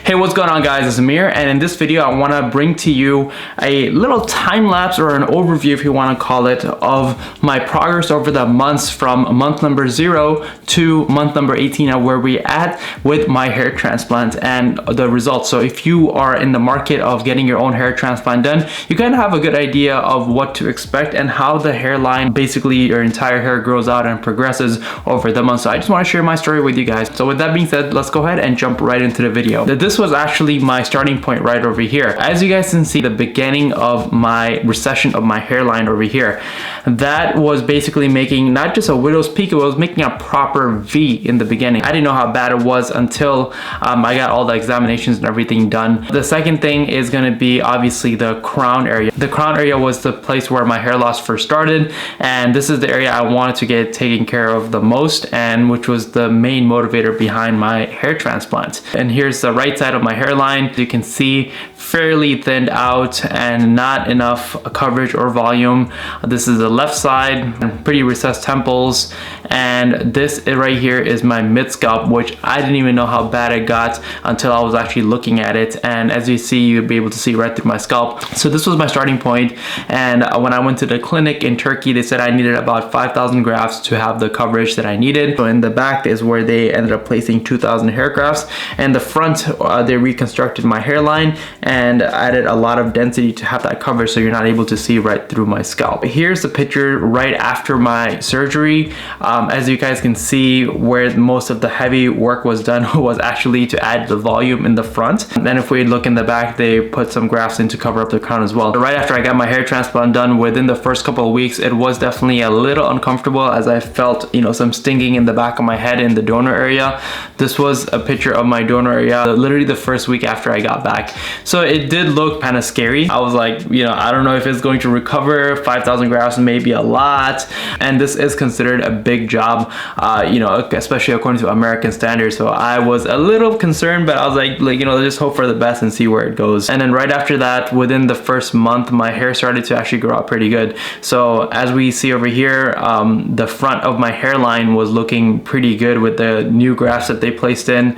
Hey, what's going on guys, it's Amir, and in this video I want to bring to you a little time lapse or an overview, if you want to call it, of my progress over the months from month number 0 to month number 18 of where we at with my hair transplant and the results. So if you are in the market of getting your own hair transplant done, you kind of have a good idea of what to expect and how the hairline, basically your entire hair, grows out and progresses over the months. So I just want to share my story with you guys. So with that being said, let's go ahead and jump right into the video. This was actually my starting point right over here. As you guys can see, the beginning of my recession of my hairline over here, that was basically making not just a widow's peak, it was making a proper V in the beginning. I didn't know how bad it was until I got all the examinations and everything done. The second thing is going to be obviously the crown area. The crown area was the place where my hair loss first started, and this is the area I wanted to get taken care of the most, and which was the main motivator behind my hair transplant. And here's the right side of my hairline. You can see fairly thinned out and not enough coverage or volume. This is the left side, pretty recessed temples, and this right here is my mid scalp, which I didn't even know how bad it got until I was actually looking at it. And as you see, you'll be able to see right through my scalp. So this was my starting point, and when I went to the clinic in Turkey, they said I needed about 5,000 grafts to have the coverage that I needed. So in the back is where they ended up placing 2,000 hair grafts, and the front they reconstructed my hairline and added a lot of density to have that coverage so you're not able to see right through my scalp. Here's the picture right after my surgery. As you guys can see, where most of the heavy work was done was actually to add the volume in the front. And then if we look in the back, they put some grafts in to cover up the crown as well. Right after I got my hair transplant done, within the first couple of weeks, it was definitely a little uncomfortable as I felt, some stinging in the back of my head in the donor area. This was a picture of my donor area literally the first week after I got back. So it did look kind of scary. I was like, I don't know if it's going to recover. 5,000 grafts may be a lot, and this is considered a big job, especially according to American standards. So I was a little concerned, but I was like, let's just hope for the best and see where it goes. And then right after that, within the first month, my hair started to actually grow out pretty good. So as we see over here, the front of my hairline was looking pretty good with the new grafts that they placed in.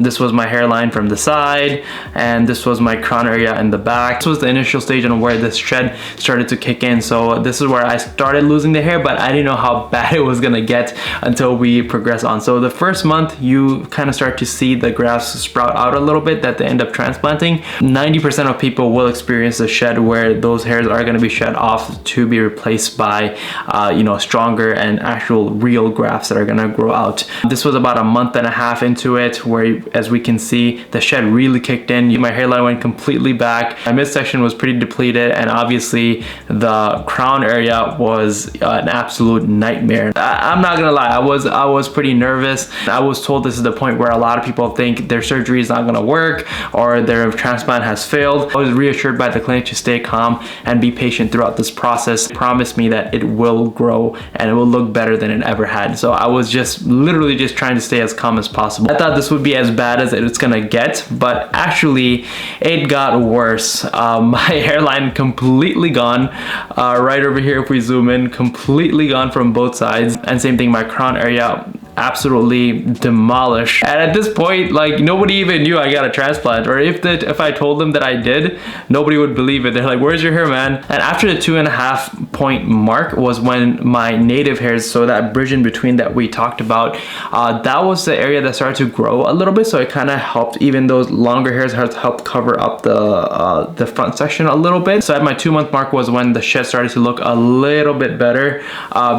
This was my hairline from the side, and this was my crown area in the back. This was the initial stage on where this shed started to kick in. So this is where I started losing the hair, but I didn't know how bad it was gonna get until we progress on. So the first month, you kind of start to see the grafts sprout out a little bit that they end up transplanting. 90% of people will experience a shed where those hairs are going to be shed off to be replaced by stronger and actual real grafts that are going to grow out. This was about a month and a half into it, where as we can see, the shed really kicked in. My hairline went completely back. My midsection was pretty depleted, and obviously the crown area was an absolute nightmare. I'm not gonna lie, I was pretty nervous. I was told this is the point where a lot of people think their surgery is not gonna work or their transplant has failed. I was reassured by the clinic to stay calm and be patient throughout this process. They promised me that it will grow and it will look better than it ever had. So I was just literally just trying to stay as calm as possible. I thought this would be as bad as it's gonna get, but actually it got worse. My hairline completely gone. Right over here, if we zoom in, completely gone from both sides. And same thing, my crown area absolutely demolished. And at this point, nobody even knew I got a transplant, or if I told them that I did, nobody would believe it. They're like, where's your hair, man? And after the 2.5 point mark was when my native hairs, so that bridge in between that we talked about, that was the area that started to grow a little bit. So it kind of helped, even those longer hairs helped cover up the front section a little bit. So at my 2-month mark was when the shed started to look a little bit better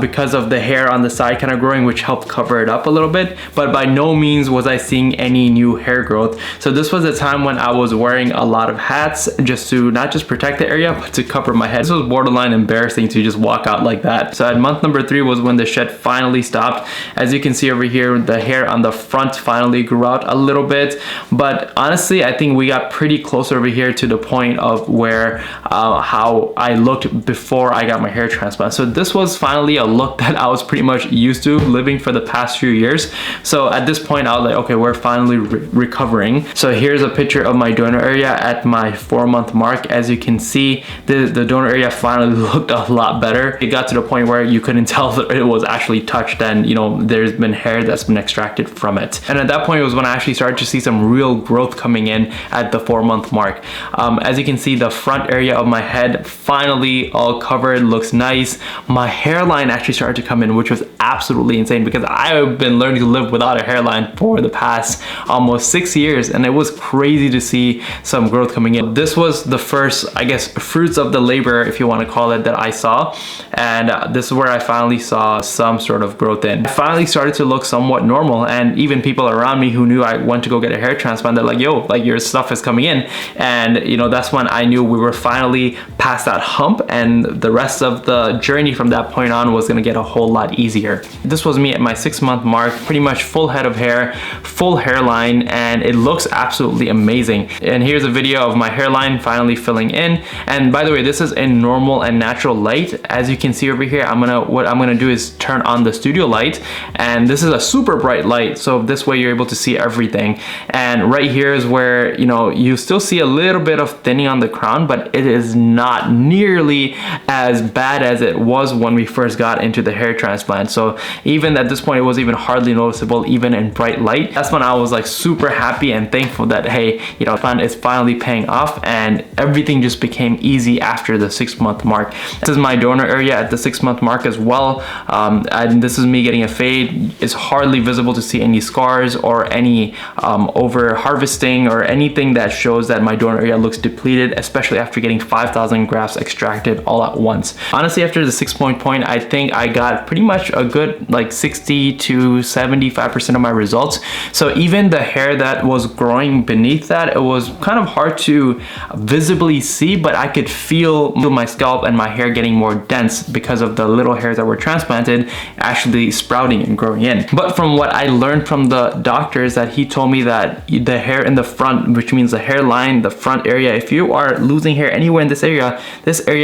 because of the hair on the side kind of growing, which helped cover it up a little bit. But by no means was I seeing any new hair growth. So this was a time when I was wearing a lot of hats just to not just protect the area, but to cover my head. This was borderline embarrassing to just walk out like that. So at month number 3 was when the shed finally stopped. As you can see over here, the hair on the front finally grew out a little bit, but honestly I think we got pretty close over here to the point of where how I looked before I got my hair transplant. So this was finally a look that I was pretty much used to living for the past past few years. So at this point I was like, okay, we're finally recovering. So here's a picture of my donor area at my 4-month mark. As you can see, the donor area finally looked a lot better. It got to the point where you couldn't tell that it was actually touched, and you know, there's been hair that's been extracted from it. And at that point, it was when I actually started to see some real growth coming in at the 4-month mark. As you can see, the front area of my head finally all covered, looks nice. My hairline actually started to come in, which was absolutely insane because I've been learning to live without a hairline for the past almost 6 years, and it was crazy to see some growth coming in. This was the first, I guess, fruits of the labor, if you want to call it, that I saw, and this is where I finally saw some sort of growth in. I finally started to look somewhat normal, and even people around me who knew I went to go get a hair transplant, they're like, yo, like your stuff is coming in. And you know, that's when I knew we were finally past that hump, and the rest of the journey from that point on was going to get a whole lot easier. This was me at my 6-month mark, pretty much full head of hair, full hairline, and it looks absolutely amazing. And here's a video of my hairline finally filling in. And by the way, this is in normal and natural light. As you can see over here, what I'm gonna do is turn on the studio light, and this is a super bright light, so this way you're able to see everything. And right here is where, you know, you still see a little bit of thinning on the crown, but it is not nearly as bad as it was when we first got into the hair transplant. So even at this point, it was even hardly noticeable, even in bright light. That's when I was like super happy and thankful that, hey, you know, it's finally paying off, and everything just became easy after the 6-month mark. This is my donor area at the 6-month mark as well, and this is me getting a fade. It's hardly visible to see any scars or any over harvesting or anything that shows that my donor area looks depleted, especially after getting 5,000 grafts extracted all at once. Honestly, after the 6-point point, I think I got pretty much a good like 60 to 75% of my results. So even the hair that was growing beneath that, it was kind of hard to visibly see, but I could feel my scalp and my hair getting more dense because of the little hairs that were transplanted actually sprouting and growing in. But from what I learned from the doctors, that he told me that the hair in the front, which means the hairline, the front area, if you are losing hair anywhere in this area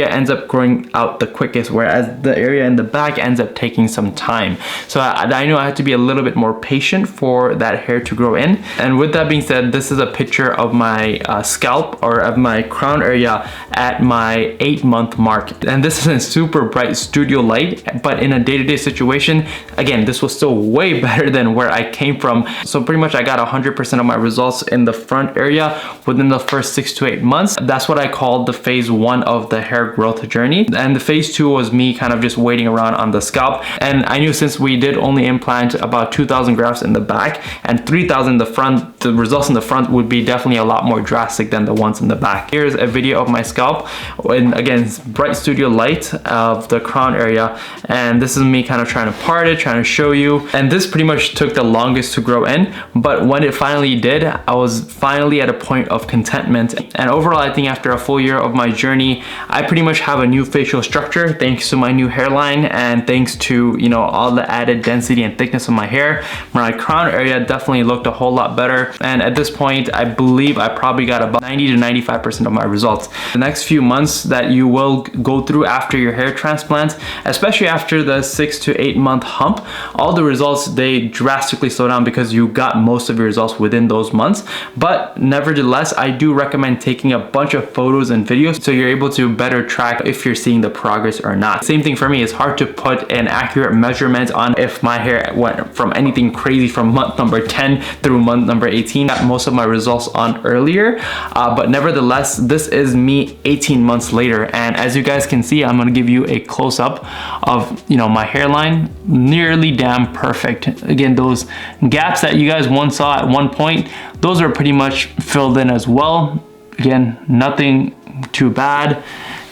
ends up growing out the quickest, whereas the area in the back ends up taking some time. So I knew I had to be a little bit more patient for that hair to grow in. And with that being said, this is a picture of my scalp, or of my crown area at my 8-month mark. And this is in super bright studio light, but in a day-to-day situation, again, this was still way better than where I came from. So pretty much I got 100% of my results in the front area within the first 6 to 8 months. That's what I called the phase 1 of the hair growth journey. And the phase 2 was me kind of just waiting around on the scalp. And I knew since we did only implant about 2,000 grafts in the back and 3,000 in the front, the results in the front would be definitely a lot more drastic than the ones in the back. Here's a video of my scalp, and again, bright studio light of the crown area. And this is me kind of trying to part it, trying to show you. And this pretty much took the longest to grow in, but when it finally did, I was finally at a point of contentment. And overall, I think after a full year of my journey, I pretty much have a new facial structure thanks to my new hairline, and thanks to, you know, all the added density and thickness of my hair. My crown area definitely looked a whole lot better, and at this point I believe I probably got about 90 to 95% of my results. The next few months that you will go through after your hair transplant, especially after the 6 to 8 month hump, all the results, they drastically slow down because you got most of your results within those months. But nevertheless, I do recommend taking a bunch of photos and videos so you're able to better track if you're seeing the progress or not. Same thing for me, it's hard to put an accurate measurement on if my hair went from anything crazy from month number 10 through month number 18. Got most of my results on earlier, but nevertheless, this is me 18 months later. And as you guys can see, I'm gonna give you a close-up of, you know, my hairline, nearly damn perfect. Again, those gaps that you guys once saw at one point, those are pretty much filled in as well. Again, nothing too bad.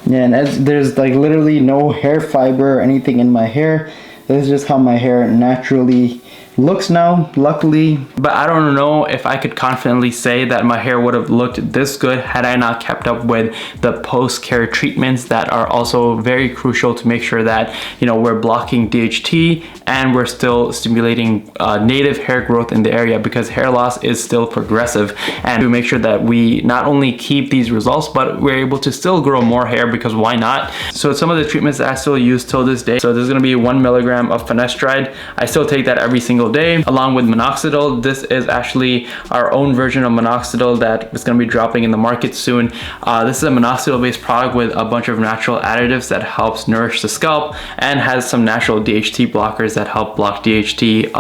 Yeah, and there's like literally no hair fiber or anything in my hair. This is just how my hair naturally looks now, luckily. But I don't know if I could confidently say that my hair would have looked this good had I not kept up with the post-care treatments that are also very crucial to make sure that, you know, we're blocking DHT and we're still stimulating native hair growth in the area, because hair loss is still progressive, and to make sure that we not only keep these results, but we're able to still grow more hair, because why not? So some of the treatments that I still use till this day, so there's going to be 1 milligram of finasteride. I still take that every single single day, along with minoxidil. This is actually our own version of minoxidil that is going to be dropping in the market soon. This is a minoxidil based product with a bunch of natural additives that helps nourish the scalp and has some natural DHT blockers that help block DHT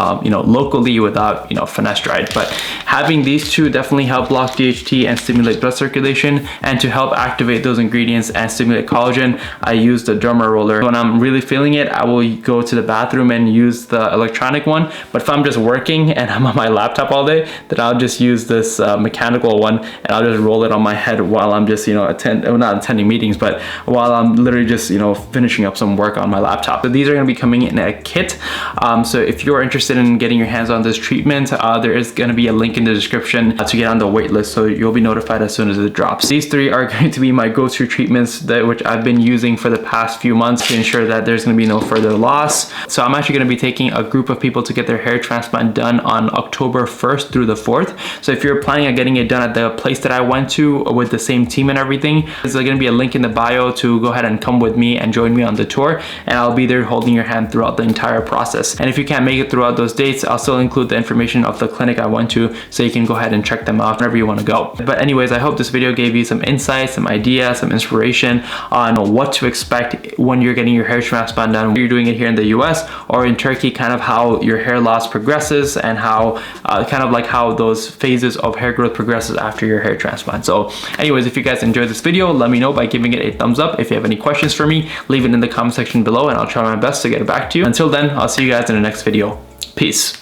locally without finasteride. But having these two definitely help block DHT and stimulate blood circulation. And to help activate those ingredients and stimulate collagen, I use the derma roller. When I'm really feeling it, I will go to the bathroom and use the electronic one. But if I'm just working and I'm on my laptop all day, then I'll just use this mechanical one, and I'll just roll it on my head while I'm just not attending meetings, but while I'm literally just finishing up some work on my laptop. So these are going to be coming in a kit. So if you're interested in getting your hands on this treatment, there is going to be a link in the description to get on the wait list, so you'll be notified as soon as it drops. These three are going to be my go-to treatments which I've been using for the past few months to ensure that there's going to be no further loss. So I'm actually going to be taking a group of people to get their hair transplant done on October 1st through the 4th. So if you're planning on getting it done at the place that I went to with the same team and everything, there's going to be a link in the bio to go ahead and come with me and join me on the tour, and I'll be there holding your hand throughout the entire process. And if you can't make it throughout those dates, I'll still include the information of the clinic I went to, so you can go ahead and check them out whenever you want to go. But anyways, I hope this video gave you some insights, some ideas, some inspiration on what to expect when you're getting your hair transplant done, whether you're doing it here in the US or in Turkey, kind of how your hair loss progresses and how kind of like how those phases of hair growth progresses after your hair transplant. So anyways, if you guys enjoyed this video, let me know by giving it a thumbs up. If you have any questions for me, leave it in the comment section below and I'll try my best to get it back to you. Until then, I'll see you guys in the next video. Peace.